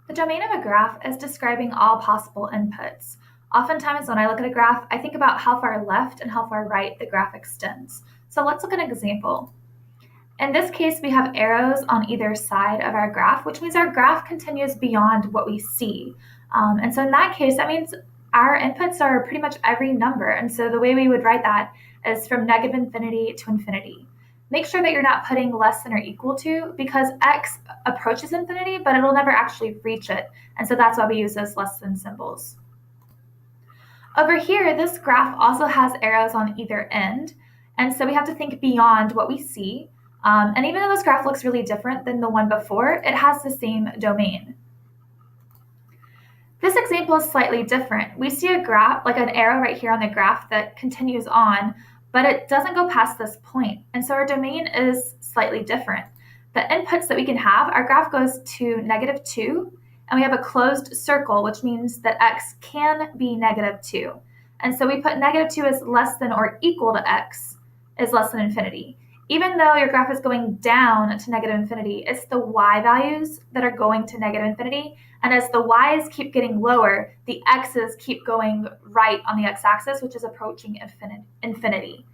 The domain of a graph is describing all possible inputs. Oftentimes, when I look at a graph, I think about how far left and how far right the graph extends. So let's look at an example. In this case, we have arrows on either side of our graph, which means our graph continues beyond what we see. And so in that case, that means our inputs are pretty much every number. And so the way we would write that is from negative infinity to infinity. Make sure that you're not putting less than or equal to, because x approaches infinity, but it'll never actually reach it. And so that's why we use those less than symbols. Over here, this graph also has arrows on either end. And so we have to think beyond what we see. And even though this graph looks really different than the one before, it has the same domain. This example is slightly different. We see a graph, like an arrow right here on the graph that continues on, but it doesn't go past this point. And so our domain is slightly different. The inputs that we can have, our graph goes to -2, and we have a closed circle, which means that x can be -2. And so we put -2 as less than or equal to x is less than infinity. Even though your graph is going down to negative infinity, it's the y values that are going to negative infinity. And as the y's keep getting lower, the x's keep going right on the x-axis, which is approaching infinity.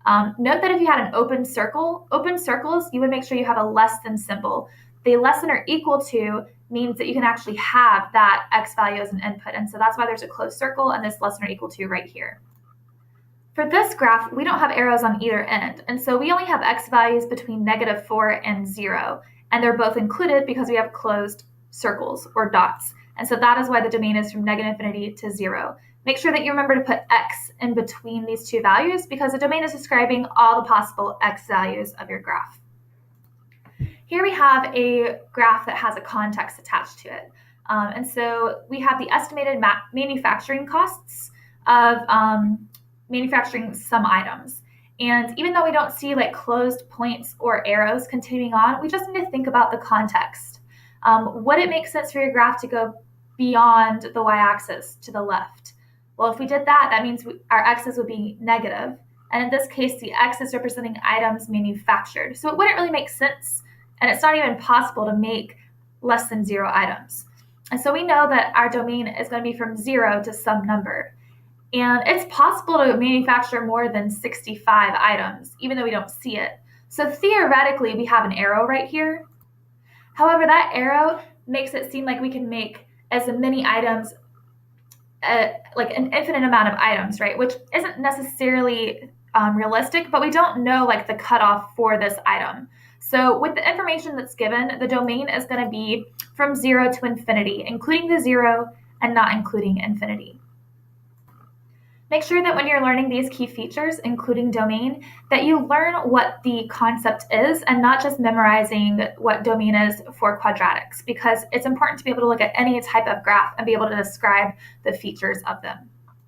Note that if you had an open circles, you would make sure you have a less than symbol. The less than or equal to means that you can actually have that x value as an input. And so that's why there's a closed circle and this less than or equal to right here. For this graph, we don't have arrows on either end, and so we only have x values between -4 and 0, and they're both included because we have closed circles or dots, and so that is why the domain is from negative infinity to 0. Make sure that you remember to put x in between these two values because the domain is describing all the possible x values of your graph. Here we have a graph that has a context attached to it, and so we have the estimated manufacturing costs of manufacturing some items. And even though we don't see like closed points or arrows continuing on, we just need to think about the context. Would it make sense for your graph to go beyond the y-axis to the left? Well, if we did that, that means our x's would be negative. And in this case, the x is representing items manufactured. So it wouldn't really make sense. And it's not even possible to make less than 0 items. And so we know that our domain is going to be from 0 to some number. And it's possible to manufacture more than 65 items, even though we don't see it. So theoretically, we have an arrow right here. However, that arrow makes it seem like we can make as many items, like an infinite amount of items, right? Which isn't necessarily realistic, but we don't know like the cutoff for this item. So with the information that's given, the domain is going to be from 0 to infinity, including the 0 and not including infinity. Make sure that when you're learning these key features, including domain, that you learn what the concept is and not just memorizing what domain is for quadratics, because it's important to be able to look at any type of graph and be able to describe the features of them.